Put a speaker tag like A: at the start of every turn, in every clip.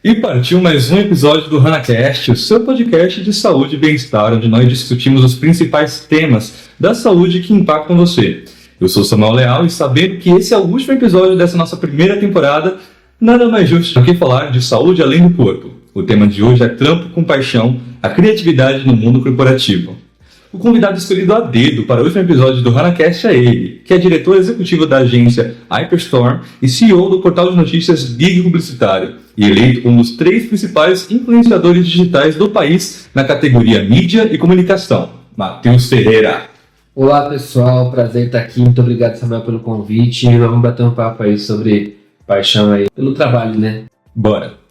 A: E partiu mais um episódio do HanaCast, o seu podcast de saúde e bem-estar, onde nós discutimos os principais temas da saúde que impactam você. Eu sou Samuel Leal e sabendo que esse é o último episódio dessa nossa primeira temporada, nada mais justo do que falar de saúde além do corpo. O tema de hoje é trampo com paixão, a criatividade no mundo corporativo. O convidado escolhido a dedo para o último episódio do HanaCast é ele, que é diretor executivo da agência Hyperstorm e CEO do portal de notícias Gig Publicitário, e eleito um dos 3 principais influenciadores digitais do país na categoria Mídia e Comunicação, Matheus Ferreira.
B: Olá pessoal, prazer estar aqui, muito obrigado Samuel pelo convite e vamos bater um papo aí sobre paixão aí pelo trabalho, né?
A: Bora!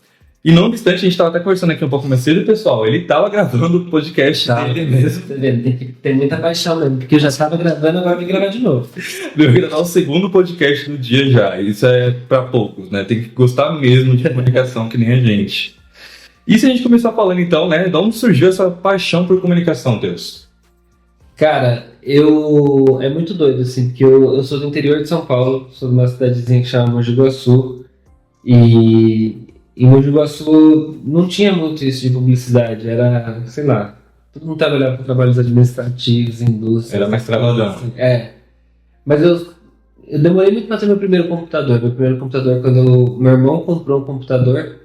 A: E não obstante, a gente estava até conversando aqui um pouco mais cedo, pessoal, ele estava gravando o podcast dele mesmo.
B: Tá vendo? Tem que ter muita paixão mesmo, porque eu já estava gravando, agora vim gravar de novo.
A: Deu gravar o segundo podcast do dia já, isso é para poucos, né? Tem que gostar mesmo de comunicação, que nem a gente. E se a gente começar falando então, né, de onde surgiu essa paixão por comunicação, Deus?
B: Cara, é muito doido, assim, porque eu sou do interior de São Paulo, sou de uma cidadezinha que chama Mogi Guaçu, e em Mogi Guaçu não tinha muito isso de publicidade, era, sei lá, todo mundo trabalhava com trabalhos administrativos, indústria.
A: Era mais trabalhão.
B: Assim, mas eu demorei muito para ter meu primeiro computador. Meu primeiro computador, quando meu irmão comprou um computador,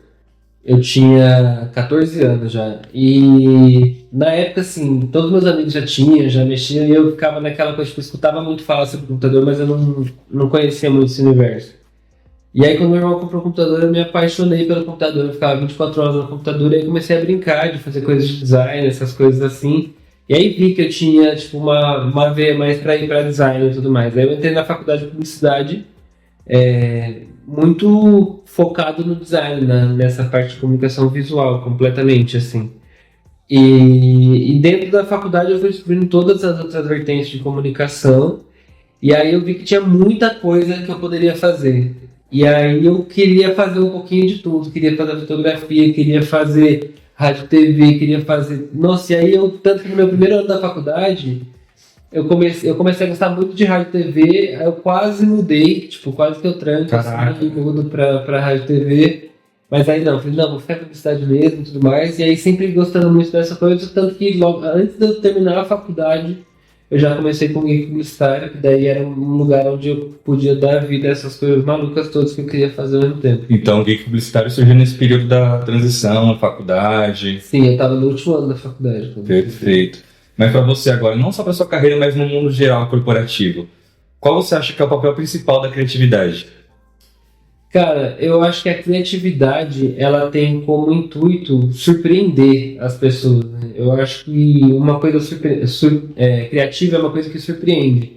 B: eu tinha 14 anos já. E na época, assim, todos meus amigos já mexiam, e eu ficava naquela coisa, tipo, eu escutava muito falar sobre computador, mas eu não conhecia muito esse universo. E aí quando meu irmão comprou o computador, eu me apaixonei pelo computador, eu ficava 24 horas no computador, e aí comecei a brincar de fazer coisas de design, essas coisas assim. E aí vi que eu tinha tipo uma veia mais para ir para design e tudo mais. Aí eu entrei na faculdade de publicidade, muito focado no design, nessa parte de comunicação visual, completamente assim. E dentro da faculdade eu fui descobrindo todas as outras vertentes de comunicação, e aí eu vi que tinha muita coisa que eu poderia fazer. E aí eu queria fazer um pouquinho de tudo, queria fazer fotografia, queria fazer rádio, TV, queria fazer... Nossa, e aí tanto que no meu primeiro ano da faculdade, eu comecei a gostar muito de rádio, TV, aí eu quase mudei, tipo, quase que eu tranco, assim, e mudo pra rádio, TV, mas aí não, falei, não, vou ficar em publicidade mesmo e tudo mais, e aí sempre gostando muito dessa coisa, tanto que logo, antes de eu terminar a faculdade, eu já comecei com o Gig Publicitário, que daí era um lugar onde eu podia dar vida a essas coisas malucas todas que eu queria fazer ao mesmo tempo.
A: Então, o Gig Publicitário surgiu nesse período da transição, na faculdade.
B: Sim, eu estava no último ano da faculdade.
A: Perfeito. Mas para você agora, não só para sua carreira, mas no mundo geral corporativo, qual você acha que é o papel principal da criatividade?
B: Cara, eu acho que a criatividade, ela tem como intuito surpreender as pessoas, né? Eu acho que uma coisa criativa é uma coisa que surpreende.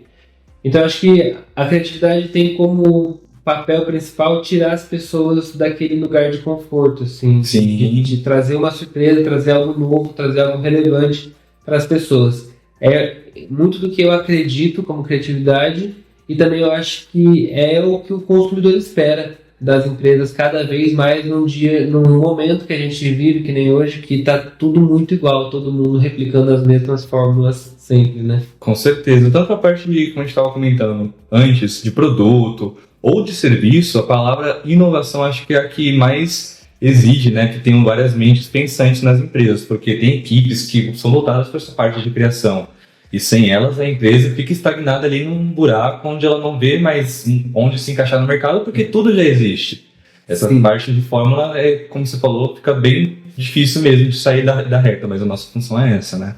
B: Então eu acho que a criatividade tem como papel principal tirar as pessoas daquele lugar de conforto, assim.
A: Sim.
B: De trazer uma surpresa, trazer algo novo, trazer algo relevante para as pessoas. É muito do que eu acredito como criatividade, e também eu acho que é o que o consumidor espera das empresas cada vez mais num momento que a gente vive, que nem hoje, que está tudo muito igual, todo mundo replicando as mesmas fórmulas sempre, né?
A: Com certeza. Tanto a parte de, como a gente estava comentando antes, de produto ou de serviço, a palavra inovação acho que é a que mais exige, né, que tenham várias mentes pensantes nas empresas, porque tem equipes que são voltadas para essa parte de criação. E sem elas, a empresa fica estagnada ali num buraco onde ela não vê mais onde se encaixar no mercado, porque tudo já existe. Essa parte de fórmula, como você falou, fica bem difícil mesmo de sair da reta, mas a nossa função é essa, né?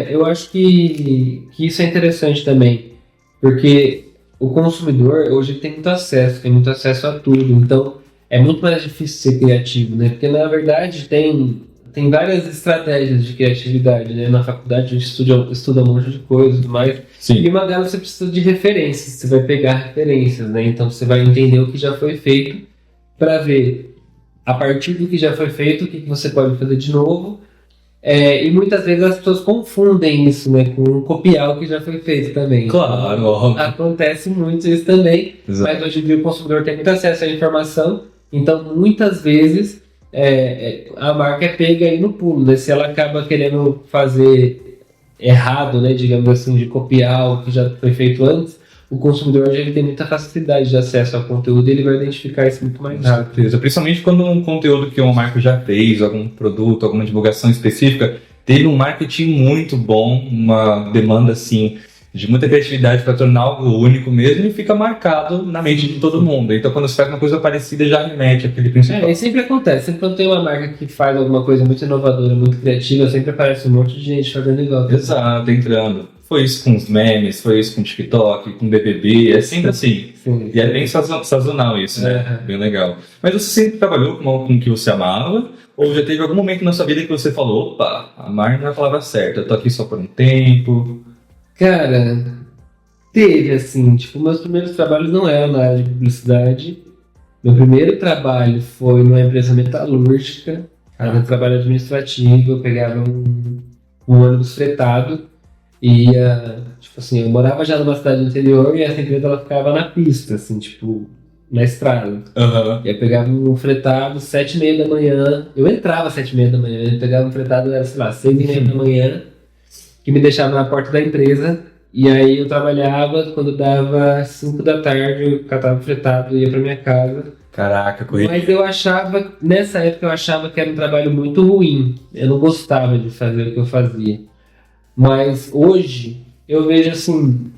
B: Eu acho que isso é interessante também, porque o consumidor hoje tem muito acesso a tudo, então é muito mais difícil ser criativo, né? Porque na verdade tem várias estratégias de criatividade, né? Na faculdade a gente estuda um monte de coisa e tudo mais.
A: Sim.
B: E uma delas você precisa de referências, você vai pegar referências, né? Então você vai entender o que já foi feito para ver, a partir do que já foi feito, o que você pode fazer de novo. E muitas vezes as pessoas confundem isso, né, com copiar o que já foi feito também.
A: Claro, óbvio.
B: Acontece muito isso também.
A: Exato.
B: Mas hoje em dia o consumidor tem muito acesso à informação, então muitas vezes a marca é pega aí no pulo, né? Se ela acaba querendo fazer errado, né, digamos assim, de copiar o que já foi feito antes, o consumidor hoje ele tem muita facilidade de acesso ao conteúdo e ele vai identificar isso muito mais
A: Com
B: rápido.
A: certeza. Principalmente quando um conteúdo que uma marca já fez, algum produto, alguma divulgação específica, teve um marketing muito bom, uma demanda assim de muita criatividade para tornar algo único mesmo e fica marcado na mente de todo mundo. Então quando você faz uma coisa parecida já remete àquele principal.
B: E sempre acontece, sempre quando tem uma marca que faz alguma coisa muito inovadora, muito criativa, sempre aparece um monte de gente fazendo igual.
A: Exato, entrando. Foi isso com os memes, foi isso com o TikTok, com o BBB, é sempre assim.
B: Sim.
A: E é bem sazonal isso, né?
B: É.
A: Bem legal. Mas você sempre trabalhou com o que você amava? Ou já teve algum momento na sua vida que você falou, opa, amar não é a palavra certa, eu tô aqui só por um tempo?
B: Cara, teve assim, tipo, meus primeiros trabalhos não eram na área de publicidade. Meu primeiro trabalho foi numa empresa metalúrgica, era um trabalho administrativo, eu pegava um ônibus fretado e ia, tipo assim, eu morava já numa cidade do interior e essa empresa ela ficava na pista, assim, tipo, na estrada.
A: Aham.
B: E eu pegava um fretado 7h30 da manhã, eu entrava às 7h30 da manhã, eu pegava um fretado, era, sei lá, 6h30 da manhã, que me deixava na porta da empresa, e aí eu trabalhava, quando dava 5 da tarde, eu catava o fretado e ia pra minha casa.
A: Caraca, corrida.
B: Mas eu achava, nessa época eu achava que era um trabalho muito ruim, eu não gostava de fazer o que eu fazia. Mas hoje, eu vejo assim,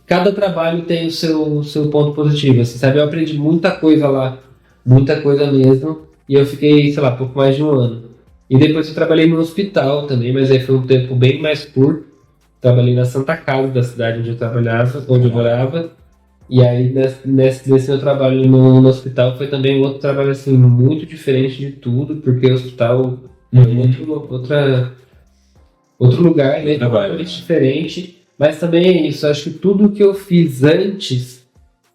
B: cada trabalho tem o seu ponto positivo, assim, sabe? Eu aprendi muita coisa lá, muita coisa mesmo, e eu fiquei, sei lá, pouco mais de um ano. E depois eu trabalhei no hospital também, mas aí foi um tempo bem mais curto. Trabalhei na Santa Casa da cidade onde eu trabalhava, onde eu morava. E aí nesse meu trabalho no hospital foi também um outro trabalho assim, muito diferente de tudo, porque o hospital é outro lugar, né? Totalmente diferente. Mas também é isso, acho que tudo que eu fiz antes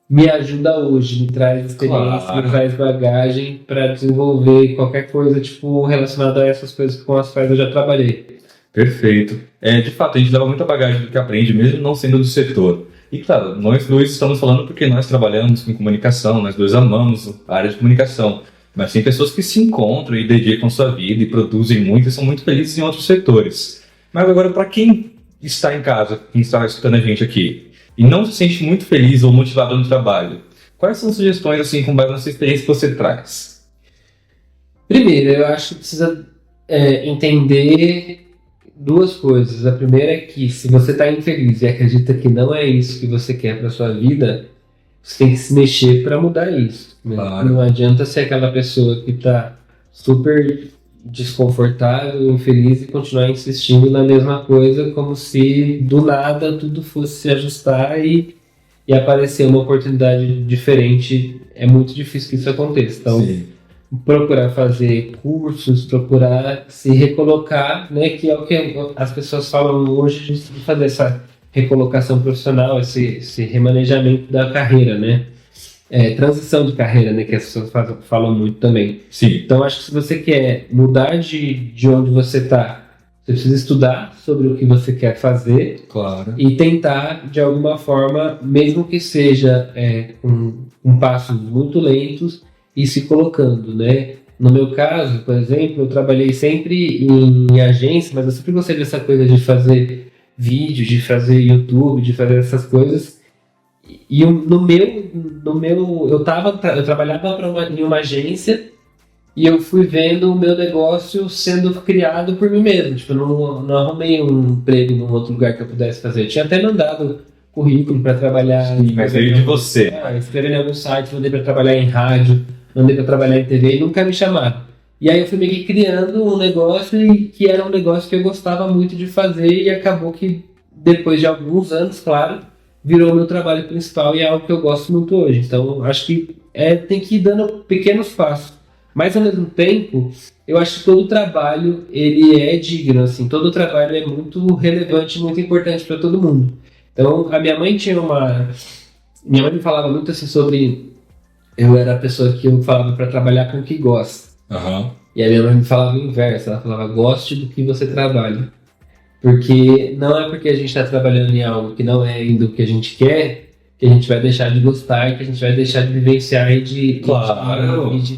B: me ajuda hoje, me traz experiência,
A: Claro.
B: me traz bagagem para desenvolver qualquer coisa tipo relacionada a essas coisas com as quais eu já trabalhei.
A: Perfeito. De fato, a gente leva muita bagagem do que aprende, mesmo não sendo do setor. E claro, nós dois estamos falando porque nós trabalhamos com comunicação, nós dois amamos a área de comunicação. Mas tem pessoas que se encontram e dedicam sua vida e produzem muito e são muito felizes em outros setores. Mas agora, para quem está em casa, quem está escutando a gente aqui, e não se sente muito feliz ou motivado no trabalho, quais são sugestões, assim, com base na sua experiência que você traz?
B: Primeiro, eu acho que precisa entender duas coisas. A primeira é que se você está infeliz e acredita que não é isso que você quer para sua vida, você tem que se mexer para mudar isso. Né?
A: Claro.
B: Não adianta ser aquela pessoa que está super desconfortável, infeliz e continuar insistindo na mesma coisa como se do nada tudo fosse se ajustar e aparecer uma oportunidade diferente. É muito difícil que isso aconteça. Então,
A: Sim.
B: procurar fazer cursos, procurar se recolocar, né, que é o que as pessoas falam hoje de fazer essa recolocação profissional, esse remanejamento da carreira, né? Transição de carreira, né, que as pessoas falam muito também.
A: Sim.
B: Então, acho que se você quer mudar de onde você está, você precisa estudar sobre o que você quer fazer
A: Claro.
B: e tentar, de alguma forma, mesmo que seja com passos muito lentos, e se colocando, né? No meu caso, por exemplo, eu trabalhei sempre em agência, mas eu sempre gostei dessa coisa de fazer vídeo, de fazer YouTube, de fazer essas coisas. E eu trabalhava em uma agência e eu fui vendo o meu negócio sendo criado por mim mesmo. Tipo, eu não arrumei um emprego em outro lugar que eu pudesse fazer. Eu tinha até mandado currículo para trabalhar.
A: Sim, mas veio de você.
B: Escrever em algum site, mandei para trabalhar em rádio, mandei para trabalhar em TV e nunca me chamaram. E aí eu fui meio que criando um negócio que era um negócio que eu gostava muito de fazer e acabou que depois de alguns anos, claro, virou meu trabalho principal e é algo que eu gosto muito hoje. Então acho que tem que ir dando pequenos passos. Mas ao mesmo tempo, eu acho que todo trabalho ele é digno, assim, todo trabalho é muito relevante, muito importante para todo mundo. Então a minha mãe me falava muito assim sobre... Eu era a pessoa que eu falava para trabalhar com o que gosta.
A: Uhum.
B: E a minha mãe me falava o inverso, ela falava, goste do que você trabalha. Porque não é porque a gente está trabalhando em algo que não é ainda o que a gente quer, que a gente vai deixar de gostar, que a gente vai deixar de vivenciar e de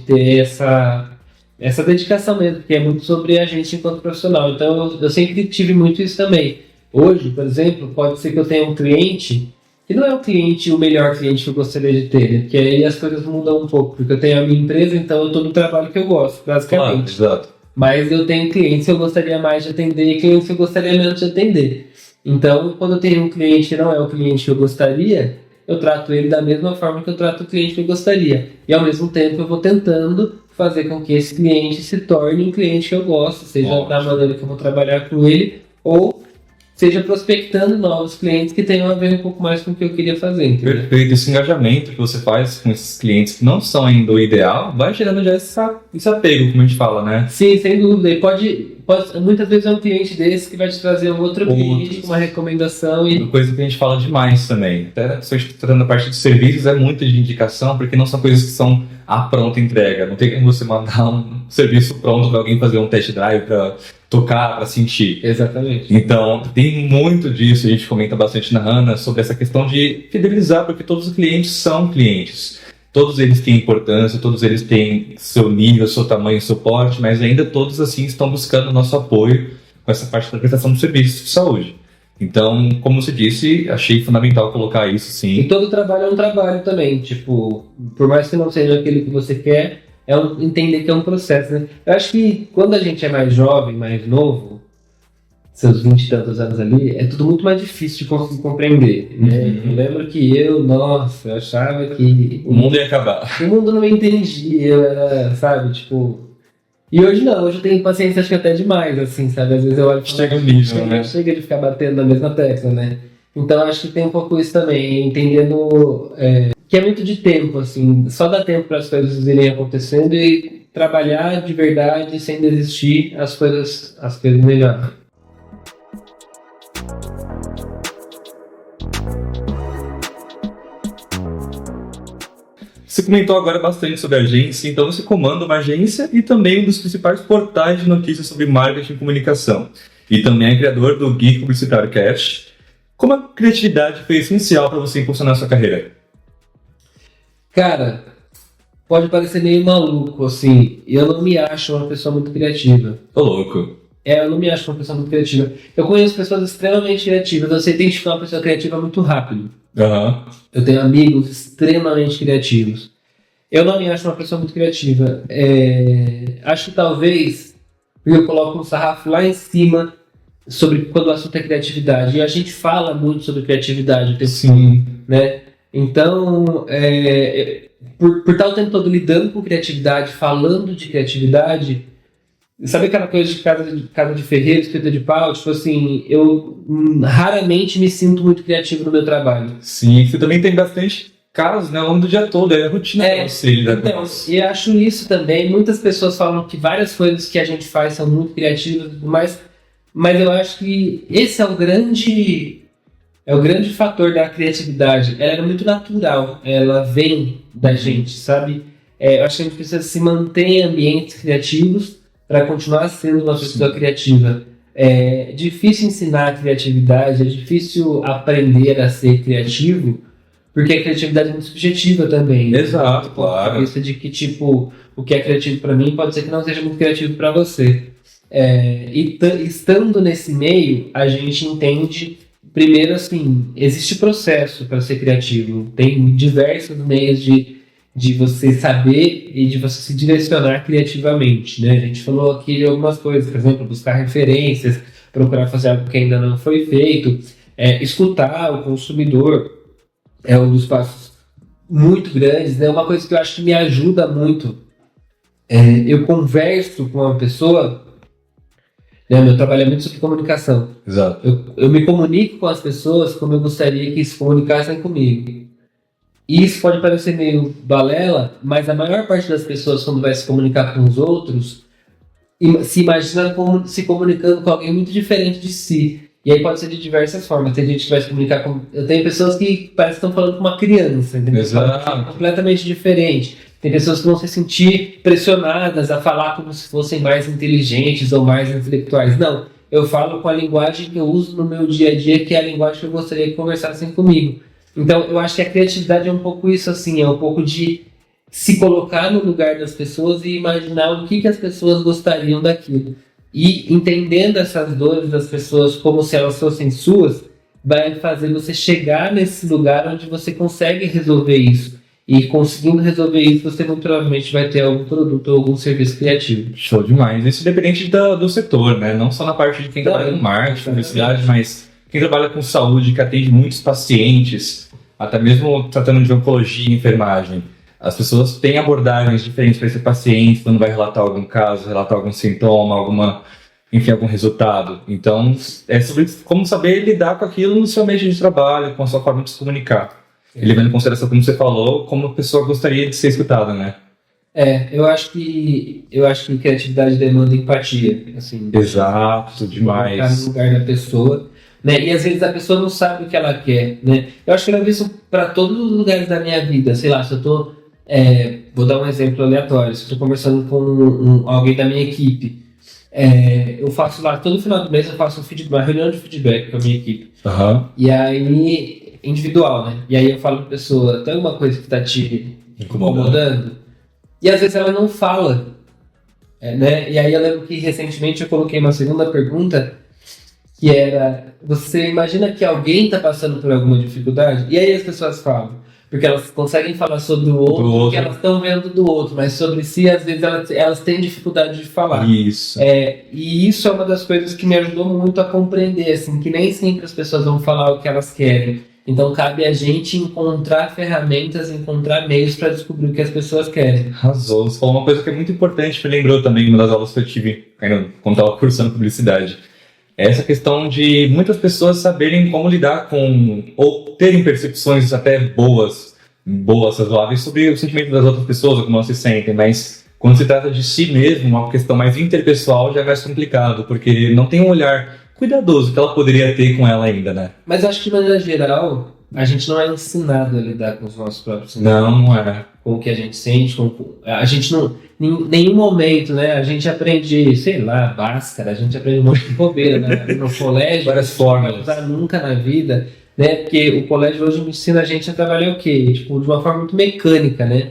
B: ter essa dedicação mesmo, porque é muito sobre a gente enquanto profissional. Então eu sempre tive muito isso também. Hoje, por exemplo, pode ser que eu tenha um cliente que não é o melhor cliente que eu gostaria de ter, né? Porque aí as coisas mudam um pouco, porque eu tenho a minha empresa, então eu tô no trabalho que eu gosto, basicamente.
A: Claro, exato.
B: Mas eu tenho clientes que eu gostaria mais de atender e clientes que eu gostaria menos de atender. Então, quando eu tenho um cliente que não é o cliente que eu gostaria, eu trato ele da mesma forma que eu trato o cliente que eu gostaria. E ao mesmo tempo eu vou tentando fazer com que esse cliente se torne um cliente que eu gosto, seja da maneira que eu vou trabalhar com ele, ou seja prospectando novos clientes que tenham a ver um pouco mais com o que eu queria fazer. Entendeu?
A: Perfeito. Esse engajamento que você faz com esses clientes que não são ainda o ideal, vai gerando já esse apego, como a gente fala, né?
B: Sim, sem dúvida. E muitas vezes é um cliente desse que vai te trazer um outro cliente, uma recomendação.
A: Uma coisa que a gente fala demais também. Até se eu estou tratando a parte de serviços, é muito de indicação, porque não são coisas que são a pronta entrega. Não tem como você mandar um serviço pronto para alguém fazer um test drive, para tocar, para sentir.
B: Exatamente.
A: Então, tem muito disso, a gente comenta bastante na HANA, sobre essa questão de fidelizar, porque todos os clientes são clientes. Todos eles têm importância, todos eles têm seu nível, seu tamanho, seu porte, mas ainda todos assim estão buscando o nosso apoio com essa parte da prestação de serviços de saúde. Então, como você disse, achei fundamental colocar isso, sim.
B: E todo trabalho é um trabalho também, tipo, por mais que não seja aquele que você quer, entender que é um processo, né? Eu acho que quando a gente é mais jovem, mais novo, seus 20 e tantos anos ali, é tudo muito mais difícil de conseguir compreender, né? Eu lembro que eu achava que
A: o mundo ia acabar.
B: O mundo não me entendia, eu era, sabe, tipo... E hoje não, hoje eu tenho paciência, acho que até demais, assim, sabe? Às vezes eu olho...
A: Chega um nível, né?
B: Chega de ficar batendo na mesma tecla, né? Então acho que tem um pouco isso também, entendendo que é muito de tempo, assim, só dá tempo para as coisas irem acontecendo e trabalhar de verdade, sem desistir, as coisas melhoram.
A: Você comentou agora bastante sobre a agência, então você comanda uma agência e também um dos principais portais de notícias sobre marketing e comunicação. E também é criador do Geek Publicitário Cast. Como a criatividade foi essencial para você impulsionar a sua carreira?
B: Cara, pode parecer meio maluco, assim, eu não me acho uma pessoa muito criativa.
A: Tô louco.
B: Eu não me acho uma pessoa muito criativa. Eu conheço pessoas extremamente criativas, eu sei identificar uma pessoa criativa muito rápido.
A: Uhum.
B: Eu tenho amigos extremamente criativos. Eu não me acho uma pessoa muito criativa. Acho que talvez eu coloco um sarrafo lá em cima sobre quando o assunto é criatividade. E a gente fala muito sobre criatividade o tempo todo, né? Então, por estar o tempo todo lidando com criatividade, falando de criatividade, sabe aquela coisa de casa de ferreiro, escrita de pau? Tipo assim, eu raramente me sinto muito criativo no meu trabalho.
A: Sim, você também tem bastante casos, né, ao longo do dia todo, é a rotina para você lidar com isso.
B: E acho isso também, muitas pessoas falam que várias coisas que a gente faz são muito criativas, mas eu acho que esse é o grande fator da criatividade. Ela é muito natural, ela vem da gente, sabe? Eu acho que a gente precisa se manter em ambientes criativos para continuar sendo uma pessoa criativa. É difícil ensinar a criatividade, é difícil aprender a ser criativo, porque a criatividade é muito subjetiva também.
A: Exato, claro.
B: A vista de que, tipo, o que é criativo para mim pode ser que não seja muito criativo para você. Estando nesse meio, a gente entende, primeiro, assim, existe processo para ser criativo. Tem diversos meios de você saber e de você se direcionar criativamente, né? A gente falou aqui de algumas coisas, por exemplo, buscar referências, procurar fazer algo que ainda não foi feito, escutar o consumidor é um dos passos muito grandes, né? Uma coisa que eu acho que me ajuda muito, eu converso com uma pessoa, né? Meu trabalho é muito sobre comunicação.
A: Exato.
B: Eu me comunico com as pessoas como eu gostaria que se comunicassem comigo. E isso pode parecer meio balela, mas a maior parte das pessoas, quando vai se comunicar com os outros, se imagina se comunicando com alguém muito diferente de si. E aí pode ser de diversas formas. Tem gente que vai se comunicar com... Eu tenho pessoas que parecem que estão falando com uma criança, entendeu?
A: Exato.
B: Completamente diferente. Tem pessoas que vão se sentir pressionadas a falar como se fossem mais inteligentes ou mais intelectuais. Não, eu falo com a linguagem que eu uso no meu dia a dia, que é a linguagem que eu gostaria que conversassem comigo. Então, eu acho que a criatividade é um pouco isso, assim, é um pouco de se colocar no lugar das pessoas e imaginar o que as pessoas gostariam daquilo. E entendendo essas dores das pessoas como se elas fossem suas, vai fazer você chegar nesse lugar onde você consegue resolver isso. E conseguindo resolver isso, você muito provavelmente vai ter algum produto ou algum serviço criativo.
A: Show demais. Isso independente do setor, né? Não só na parte de quem trabalha com marketing, publicidade, mas quem trabalha com saúde, que atende muitos pacientes, até mesmo tratando de oncologia e enfermagem. As pessoas têm abordagens diferentes para esse paciente, quando vai relatar algum caso, relatar algum sintoma, algum resultado. Então, é sobre como saber lidar com aquilo no seu meio de trabalho, com a sua forma de se comunicar. Levando em consideração, como você falou, como a pessoa gostaria de ser escutada, né?
B: Eu acho que criatividade demanda empatia, assim.
A: Exato, demais.
B: Colocar no lugar da pessoa, né? E às vezes a pessoa não sabe o que ela quer, né? Eu acho que eu levo isso para todos os lugares da minha vida. Sei lá, se eu tô... vou dar um exemplo aleatório. Se eu tô conversando com alguém da minha equipe, eu faço lá, todo final do mês eu faço uma reunião de feedback com a minha equipe.
A: Uhum.
B: E aí... individual, né? E aí eu falo pra pessoa, tem alguma coisa que tá te incomodando? E às vezes ela não fala, né? E aí eu lembro que recentemente eu coloquei uma segunda pergunta, que era, você imagina que alguém tá passando por alguma dificuldade? E aí as pessoas falam, porque elas conseguem falar sobre o outro, porque elas estão vendo do outro, mas sobre si, às vezes elas têm dificuldade de falar.
A: Isso.
B: E isso é uma das coisas que me ajudou muito a compreender, assim, que nem sempre as pessoas vão falar o que elas querem. Então cabe a gente encontrar ferramentas, encontrar meios para descobrir o que as pessoas querem.
A: Arrasou. Você falou uma coisa que é muito importante, me lembrou também uma das aulas que eu tive quando estava cursando publicidade. Essa questão de muitas pessoas saberem como lidar com, ou terem percepções até boas, razoáveis sobre o sentimento das outras pessoas, ou como elas se sentem, mas quando se trata de si mesmo, uma questão mais interpessoal, já é mais complicado, porque não tem um olhar cuidadoso que ela poderia ter com ela ainda, né?
B: Mas acho que de maneira geral, a gente não é ensinado a lidar com os nossos próprios sentimentos.
A: Não é.
B: Com o que a gente sente, a gente não... Em nenhum momento, né? A gente aprende, sei lá, Bhaskara, a gente aprende um monte de bobeira, né? No colégio,
A: várias formas.
B: Não vai usar nunca na vida, né? Porque o colégio hoje ensina a gente a trabalhar o quê? Tipo, de uma forma muito mecânica, né?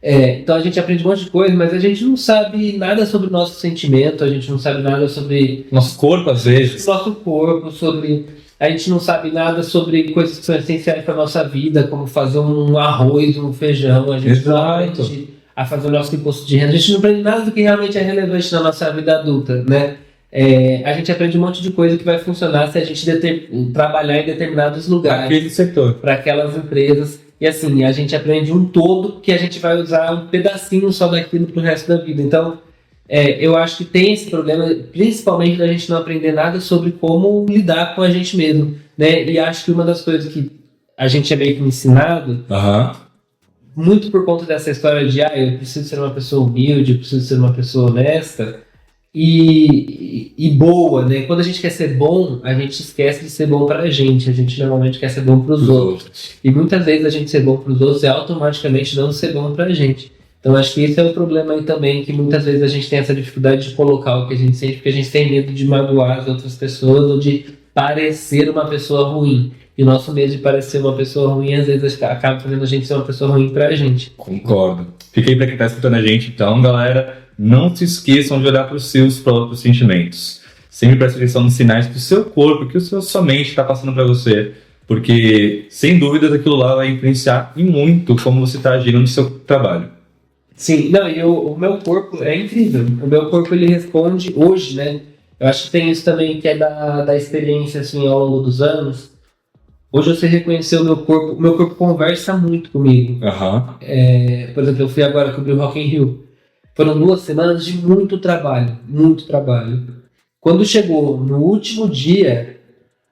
B: Então a gente aprende um monte de coisa, mas a gente não sabe nada sobre o nosso sentimento, a gente não sabe nada sobre...
A: nosso corpo, às vezes.
B: Nosso corpo, a gente não sabe nada sobre coisas que são essenciais para a nossa vida, como fazer um arroz, um feijão, a gente não aprende a fazer o nosso imposto de renda, a gente não aprende nada do que realmente é relevante na nossa vida adulta, né? A gente aprende um monte de coisa que vai funcionar se a gente trabalhar em determinados lugares.
A: Aquele setor.
B: Para aquelas empresas. E assim, a gente aprende um todo que a gente vai usar um pedacinho só daquilo pro resto da vida. Então, eu acho que tem esse problema, principalmente da gente não aprender nada sobre como lidar com a gente mesmo, né? E acho que uma das coisas que a gente é meio que ensinado, muito por conta dessa história de eu preciso ser uma pessoa humilde, eu preciso ser uma pessoa honesta e boa, né? Quando a gente quer ser bom, a gente esquece de ser bom pra gente. A gente normalmente quer ser bom pros outros. E muitas vezes a gente ser bom pros outros é automaticamente não ser bom pra gente. Então acho que esse é o problema aí também, que muitas vezes a gente tem essa dificuldade de colocar o que a gente sente, porque a gente tem medo de magoar as outras pessoas ou de parecer uma pessoa ruim. E o nosso medo de parecer uma pessoa ruim, às vezes acaba fazendo a gente ser uma pessoa ruim pra gente.
A: Concordo. Fica aí pra quem tá escutando a gente, então, galera. Não se esqueçam de olhar para os seus próprios sentimentos. Sempre preste atenção nos sinais que o seu corpo, que a sua mente está passando para você. Porque, sem dúvidas, aquilo lá vai influenciar e muito como você está agindo no seu trabalho.
B: Sim, não, e o meu corpo é incrível. O meu corpo, ele responde hoje, né? Eu acho que tem isso também que é da experiência, assim, ao longo dos anos. Hoje você reconheceu o meu corpo conversa muito comigo. Por exemplo, eu fui agora cobrir o Rock in Rio. Foram 2 semanas de muito trabalho. Quando chegou no último dia,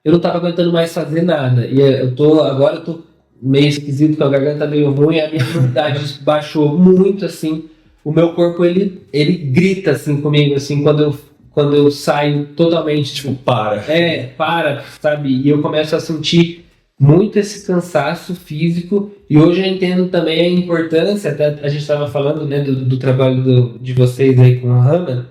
B: eu não estava aguentando mais fazer nada. E agora eu tô meio esquisito, com a garganta meio ruim, a minha imunidade baixou muito, assim. O meu corpo, ele grita, assim, comigo, assim, quando eu saio totalmente, tipo,
A: para,
B: sabe? E eu começo a sentir muito esse cansaço físico, e hoje eu entendo também a importância, até a gente estava falando, né, do trabalho de vocês aí com o Hannah,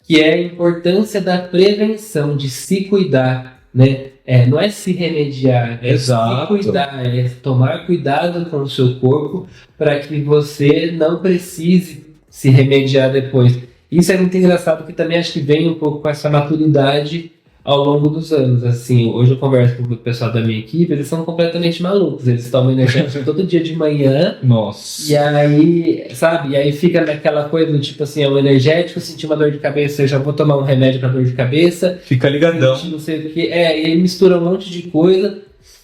B: que é a importância da prevenção, de se cuidar, né? Não é se remediar, é se cuidar, é tomar cuidado com o seu corpo para que você não precise se remediar depois. Isso é muito engraçado, porque também acho que vem um pouco com essa maturidade ao longo dos anos. Assim, hoje eu converso com o pessoal da minha equipe, eles são completamente malucos. Eles tomam energético todo dia de manhã.
A: Nossa.
B: E aí, sabe? E aí fica naquela coisa do tipo assim, é um energético, senti uma dor de cabeça, eu já vou tomar um remédio pra dor de cabeça.
A: Fica ligadão.
B: Não sei o que. E aí mistura um monte de coisa.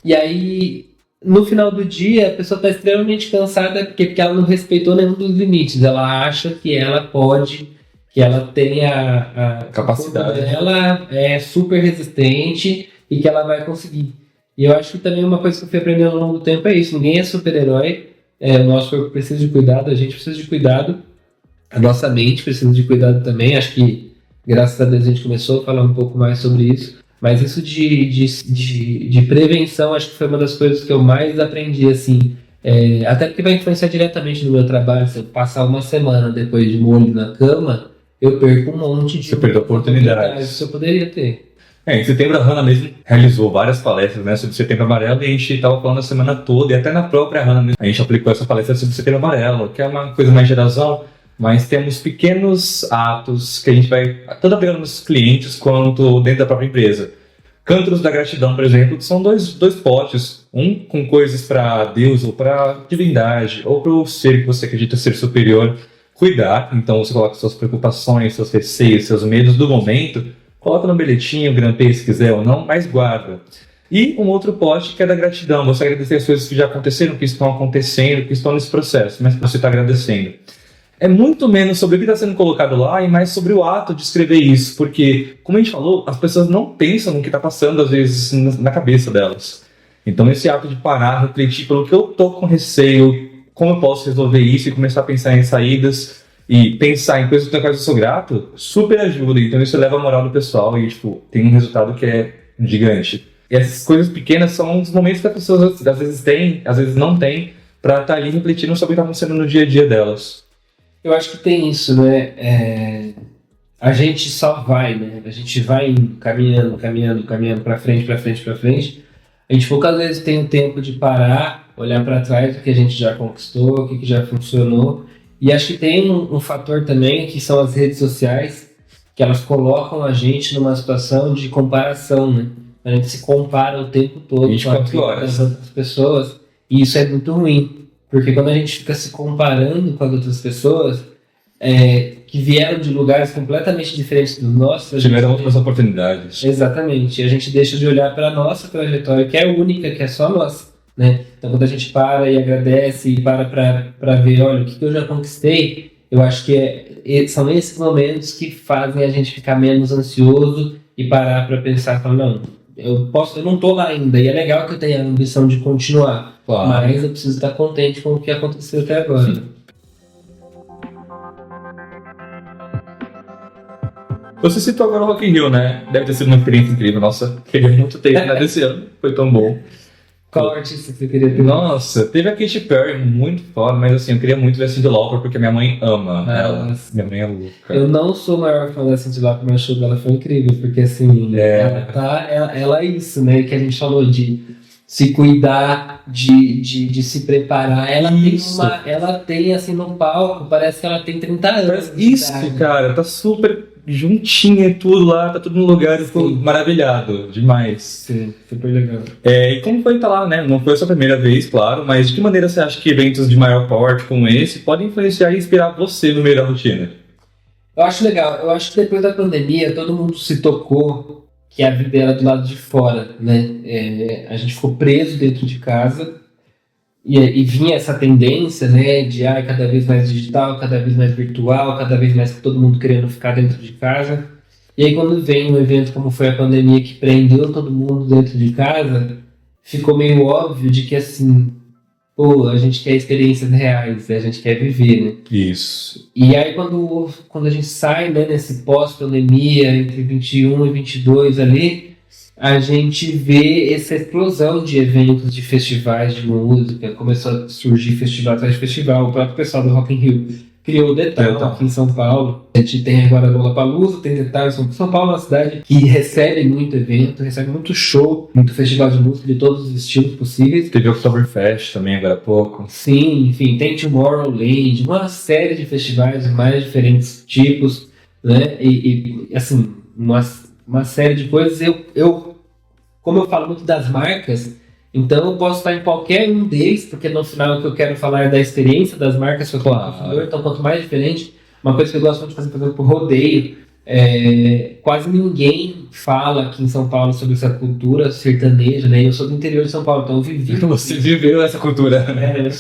B: E aí, no final do dia, a pessoa tá extremamente cansada porque ela não respeitou nenhum dos limites. Ela acha que ela pode, que ela tem a
A: Capacidade.
B: Ela é super resistente e que ela vai conseguir. E eu acho que também uma coisa que eu fui aprendendo ao longo do tempo é isso. Ninguém é super-herói. O nosso corpo precisa de cuidado, a gente precisa de cuidado. A nossa mente precisa de cuidado também. Acho que, graças a Deus, a gente começou a falar um pouco mais sobre isso. Mas isso de prevenção, acho que foi uma das coisas que eu mais aprendi, assim. Até porque vai influenciar diretamente no meu trabalho. Se eu passar uma semana depois de molho na cama, eu perco um monte de...
A: Você perdeu oportunidades
B: que eu poderia ter.
A: Em setembro a Hannah mesmo realizou várias palestras, né, sobre Setembro Amarelo, e a gente estava falando a semana toda, e até na própria Hannah mesmo, a gente aplicou essa palestra sobre Setembro Amarelo, que é uma coisa mais geralzão, mas temos pequenos atos que a gente vai tanto aplicando nos clientes quanto dentro da própria empresa. Cântaros da Gratidão, por exemplo, são dois potes, um com coisas para Deus ou para divindade, ou para o ser que você acredita ser superior, cuidar. Então você coloca suas preocupações, seus receios, seus medos do momento, coloca no bilhetinho, grampeia se quiser ou não, mas guarda. E um outro pote que é da gratidão, você agradecer as coisas que já aconteceram, que estão acontecendo, que estão nesse processo, mas você está agradecendo. É muito menos sobre o que está sendo colocado lá e mais sobre o ato de escrever isso, porque, como a gente falou, as pessoas não pensam no que está passando, às vezes, na cabeça delas. Então, esse ato de parar, refletir pelo que eu estou com receio, como eu posso resolver isso e começar a pensar em saídas e pensar em coisas das quais eu sou grato, super ajuda. Então, isso leva a moral do pessoal e, tem um resultado que é gigante. E essas coisas pequenas são os momentos que as pessoas, às vezes, têm, às vezes não têm, para estar ali refletindo sobre o que está acontecendo no dia a dia delas.
B: Eu acho que tem isso, né? A gente só vai, né? A gente vai caminhando pra frente. A gente poucas vezes tem o tempo de parar, olhar para trás do que a gente já conquistou, o que já funcionou. E acho que tem um fator também, que são as redes sociais, que elas colocam a gente numa situação de comparação, né? A gente se compara o tempo todo
A: 24
B: com as outras pessoas, e isso é muito ruim. Porque quando a gente fica se comparando com as outras pessoas, que vieram de lugares completamente diferentes dos nossos...
A: Tiveram outras oportunidades.
B: Exatamente. E a gente deixa de olhar para a nossa trajetória, que é única, que é só nossa, né? Então, quando a gente para e agradece e para ver, olha, o que eu já conquistei, eu acho que são esses momentos que fazem a gente ficar menos ansioso e parar para pensar, falar, não, eu não estou lá ainda, e é legal que eu tenha a ambição de continuar,
A: claro,
B: mas eu preciso estar contente com o que aconteceu até agora.
A: Sim. Você citou agora o Rock in Rio, né? Deve ter sido uma experiência incrível. Nossa, queria muito ter ido desse ano. Foi tão bom.
B: Qual artista você queria ter?
A: Nossa, teve a Katy Perry, muito foda, mas assim, eu queria muito ver a Cyndi Lauper, porque minha mãe ama ela. Minha mãe é louca.
B: Eu não sou o maior fã da Cyndi Lauper, mas o show dela foi incrível, porque assim, ela é isso, né, que a gente falou de se cuidar, de se preparar. Ela tem assim no palco, parece que ela tem 30 anos.
A: Isso, cara, tá super juntinha e tudo lá, tá tudo no lugar, eu fico maravilhado, demais.
B: Sim, super legal.
A: E como foi estar lá, né? Não foi a sua primeira vez, claro, mas de que maneira você acha que eventos de maior porte como esse podem influenciar e inspirar você no meio da rotina?
B: Eu acho legal, eu acho que depois da pandemia todo mundo se tocou que a vida era do lado de fora, né? A gente ficou preso dentro de casa. E vinha essa tendência, né, de cada vez mais digital, cada vez mais virtual, cada vez mais todo mundo querendo ficar dentro de casa. E aí quando vem um evento como foi a pandemia que prendeu todo mundo dentro de casa, ficou meio óbvio de que assim, a gente quer experiências reais, a gente quer viver, né?
A: Isso.
B: E aí quando a gente sai, né, nesse pós-pandemia, entre 21 e 22 ali, a gente vê essa explosão de eventos, de festivais de música, começou a surgir festival atrás de festival, o próprio pessoal do Rock in Rio criou o Detal aqui em São Paulo, a gente tem agora a Lollapalooza, tem Detal em São Paulo é uma cidade que recebe muito evento, recebe muito show, muito festival de música de todos os estilos possíveis.
A: Teve o Oktoberfest também agora há pouco.
B: Sim, enfim, tem Tomorrowland, uma série de festivais de mais diferentes tipos, né, e assim, uma série de coisas. Como eu falo muito das marcas, então eu posso estar em qualquer um deles, porque no final o que eu quero falar é da experiência das marcas que eu tenho no consumidor. Então, quanto mais diferente, uma coisa que eu gosto muito de fazer, por exemplo, rodeio. Quase ninguém fala aqui em São Paulo sobre essa cultura sertaneja, né? Eu sou do interior de São Paulo, então eu vivi.
A: Você viveu essa cultura.
B: Eu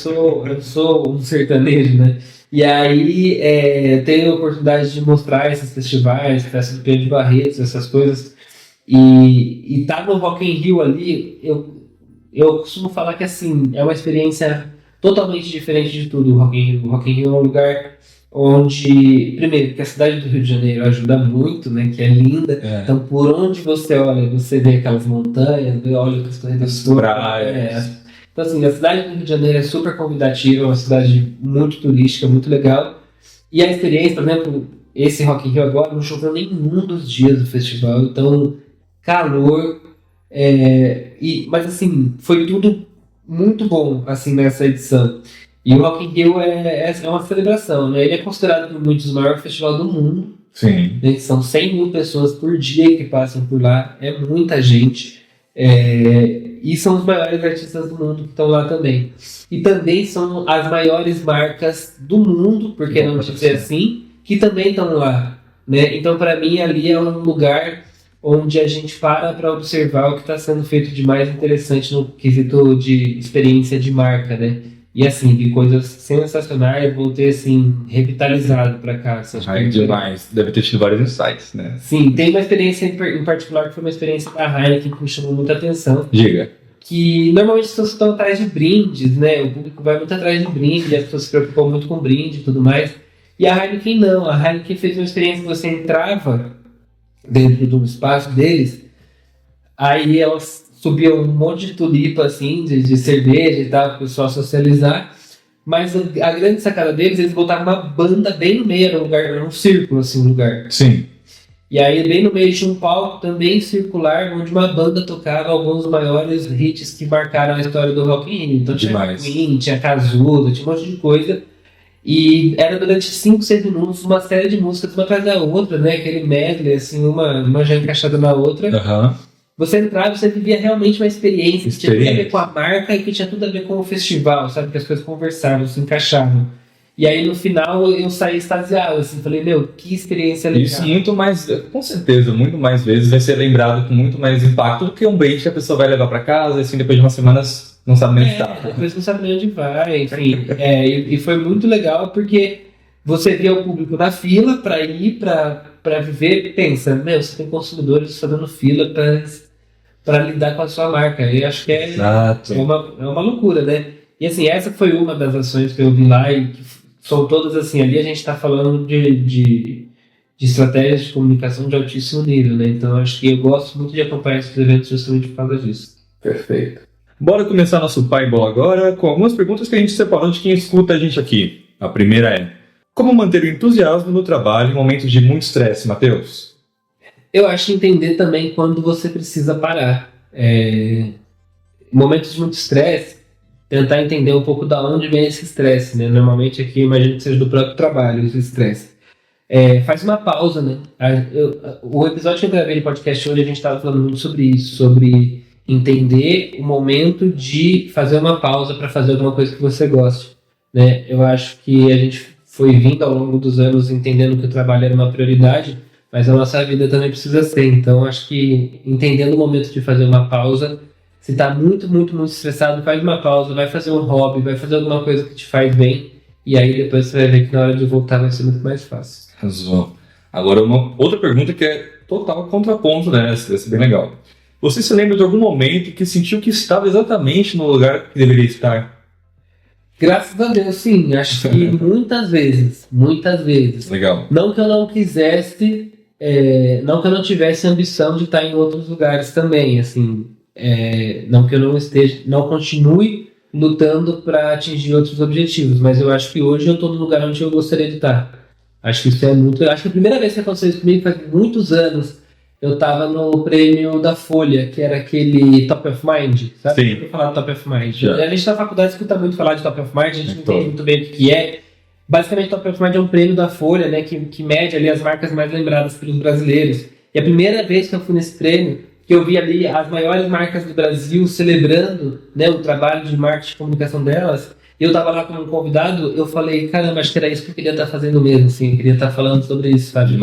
B: sou um sertanejo, né? E aí tenho a oportunidade de mostrar esses festivais, festa do Pedro de Barretos, essas coisas. E tá no Rock in Rio ali, eu costumo falar que assim, é uma experiência totalmente diferente de tudo o Rock in Rio. O Rock in Rio é um lugar onde, primeiro, que a cidade do Rio de Janeiro ajuda muito, né, que é linda. Então, por onde você olha, você vê aquelas montanhas, olha as corredores, praias. Então, assim, a cidade do Rio de Janeiro é super convidativa, é uma cidade muito turística, muito legal. E a experiência, por exemplo, esse Rock in Rio agora não choveu nenhum dos dias do festival, então, calor, mas, assim, foi tudo muito bom, assim, nessa edição. E o Rock in Rio é uma celebração, né? Ele é considerado por muitos o maior festival do mundo.
A: Sim.
B: Né? São 100 mil pessoas por dia que passam por lá. É muita gente. E são os maiores artistas do mundo que estão lá também. E também são as maiores marcas do mundo, por que não dizer assim, que também estão lá. Né? Então, para mim, ali é um lugar onde a gente para observar o que está sendo feito de mais interessante no quesito de experiência de marca, né? E assim, de coisas sensacionais, voltei assim, revitalizado pra cá. Assim,
A: demais. Deve ter tido vários insights, né?
B: Sim, tem uma experiência em particular que foi uma experiência da Heineken que me chamou muita atenção.
A: Diga.
B: Que normalmente as pessoas estão atrás de brindes, né? O público vai muito atrás de brinde, as pessoas se preocupam muito com brinde e tudo mais. E a Heineken não. A Heineken fez uma experiência que você entrava dentro do espaço deles, aí elas subia um monte de tulipa, assim, de cerveja e tal, para o pessoal socializar. Mas a grande sacada deles, eles botaram uma banda bem no meio, era um lugar, era um círculo, assim, um lugar.
A: Sim.
B: E aí, bem no meio, tinha um palco também circular, onde uma banda tocava alguns dos maiores hits que marcaram a história do Rock in Rio. Então tinha Queen, tinha Cazuza, tinha um monte de coisa. E era durante 5, 6 minutos, uma série de músicas, uma atrás da outra, né? Aquele medley, assim, uma já encaixada na outra. Você entrava e você vivia realmente uma experiência que tinha tudo a ver com a marca e que tinha tudo a ver com o festival, sabe? Que as coisas conversavam, se encaixavam. E aí no final eu saí extasiado, assim, falei, meu, que experiência legal.
A: Isso muito mais, com certeza, muito mais vezes vai ser lembrado com muito mais impacto do que um brinde que a pessoa vai levar para casa e assim depois de umas semanas não sabe nem onde está.
B: Depois não sabe nem onde vai, enfim. E foi muito legal porque você via o público na fila para ir, para viver, pensa, meu, você tem consumidores fazendo fila para lidar com a sua marca. Eu acho que é uma loucura, né? E assim, essa foi uma das ações que eu vi lá e que são todas assim, ali a gente está falando de estratégias de comunicação de altíssimo nível, né? Então acho que eu gosto muito de acompanhar esses eventos justamente por causa disso.
A: Perfeito. Bora começar nosso Pai Bola agora com algumas perguntas que a gente separou de quem escuta a gente aqui. A primeira é: como manter o entusiasmo no trabalho em momentos de muito estresse, Matheus?
B: Eu acho entender também quando você precisa parar. Momentos de muito estresse, tentar entender um pouco da onde vem esse estresse, né? Normalmente aqui, imagino que seja do próprio trabalho, esse estresse. Faz uma pausa, né? O episódio que eu gravei no podcast hoje, a gente estava falando muito sobre isso, sobre entender o momento de fazer uma pausa para fazer alguma coisa que você goste, né? Eu acho que a gente foi vindo ao longo dos anos entendendo que o trabalho era uma prioridade, mas a nossa vida também precisa ser. Então, acho que entendendo o momento de fazer uma pausa, se está muito, muito, muito estressado, faz uma pausa, vai fazer um hobby, vai fazer alguma coisa que te faz bem, e aí depois você vai ver que na hora de voltar vai ser muito mais fácil.
A: Razão. Agora, uma outra pergunta que é total contraponto, né? Essa é bem legal. Você se lembra de algum momento que sentiu que estava exatamente no lugar que deveria estar?
B: Graças a Deus, sim. Acho que muitas vezes.
A: Legal.
B: Não que eu não quisesse, não que eu não tivesse ambição de estar em outros lugares também, assim. Não que eu não continue lutando para atingir outros objetivos, mas eu acho que hoje eu estou no lugar onde eu gostaria de estar. Acho que isso é muito... Acho que a primeira vez que aconteceu isso comigo faz muitos anos. Eu estava no prêmio da Folha, que era aquele Top of Mind, sabe?
A: Sim.
B: Eu falar do Top of Mind.
A: Já.
B: A gente na faculdade escuta muito falar de Top of Mind, a gente não entende muito bem o que é. Basicamente, Top of Mind é um prêmio da Folha, né, que mede ali as marcas mais lembradas pelos brasileiros. E a primeira vez que eu fui nesse prêmio, que eu vi ali as maiores marcas do Brasil celebrando, né, o trabalho de marketing e comunicação delas, e eu estava lá como convidado, eu falei, caramba, acho que era isso que eu queria estar fazendo mesmo, assim, eu queria estar falando sobre isso, sabe?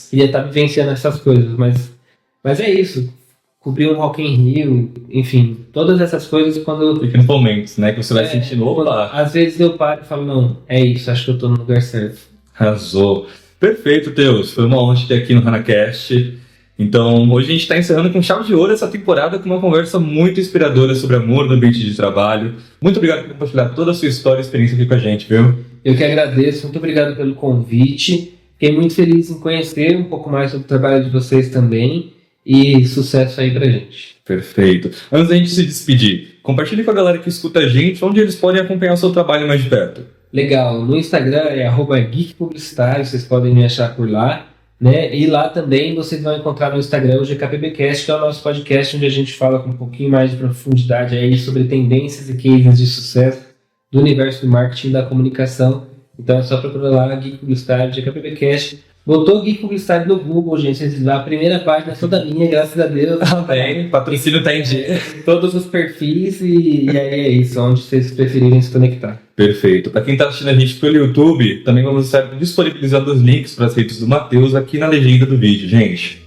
B: Queria estar vivenciando essas coisas, mas é isso. Cobrir um Rock in Rio, enfim, todas essas coisas quando...
A: Pequenos momentos, né, que você vai sentindo, opa...
B: Às vezes eu paro e falo, não, é isso, acho que eu tô no lugar certo.
A: Arrasou. Perfeito, Teus. Foi uma honra te ter aqui no HanaCast. Então, hoje a gente está encerrando com chave de ouro essa temporada com uma conversa muito inspiradora sobre amor no ambiente de trabalho. Muito obrigado por compartilhar toda a sua história e experiência aqui com a gente, viu?
B: Eu que agradeço, muito obrigado pelo convite. Fiquei muito feliz em conhecer um pouco mais sobre o trabalho de vocês também. E sucesso aí pra gente.
A: Perfeito. Antes da gente se despedir, compartilhe com a galera que escuta a gente onde eles podem acompanhar o seu trabalho mais de perto.
B: Legal. No Instagram é @geekpublicitário, vocês podem me achar por lá. Né? E lá também vocês vão encontrar no Instagram o GKPBcast, que é o nosso podcast onde a gente fala com um pouquinho mais de profundidade aí sobre tendências e cases de sucesso do universo do marketing e da comunicação. Então é só procurar lá Geek Publicitário, GKPBcast. Botou Geek Publicitário no Google, gente, vocês vão, a primeira página é toda minha, graças a Deus.
A: Bem, patrocínio tá em dia.
B: Todos os perfis e aí é isso, onde vocês preferirem se conectar.
A: Perfeito. Para quem está assistindo a gente pelo YouTube, também vamos estar disponibilizando os links para as redes do Matheus aqui na legenda do vídeo, gente.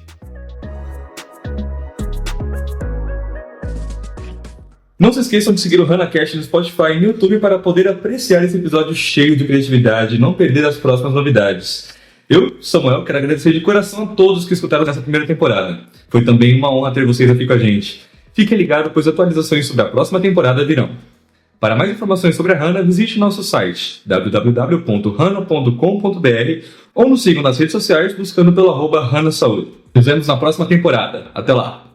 A: Não se esqueçam de seguir o HanaCast no Spotify e no YouTube para poder apreciar esse episódio cheio de criatividade e não perder as próximas novidades. Eu, Samuel, quero agradecer de coração a todos que escutaram nessa primeira temporada. Foi também uma honra ter vocês aqui com a gente. Fiquem ligados, pois atualizações sobre a próxima temporada virão. Para mais informações sobre a Hana, visite nosso site www.hana.com.br ou nos sigam nas redes sociais buscando pelo @HanaSaúde. Nos vemos na próxima temporada. Até lá!